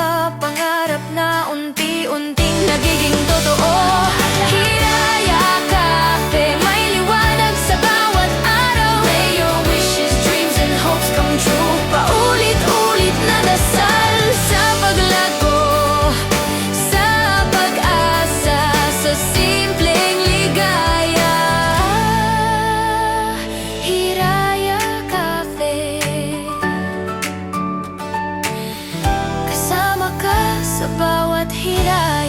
mga pangarap na unti-unting nagiging totoo. Hiraya Cafe, may liwanag sa bawat araw. May your wishes, dreams and hopes come true. Paulit-ulit na dasal sa paglago, sa pag-asa, sa simpleng ligaya. Hiraya Cafe, kasama ka sa bawat hiraya.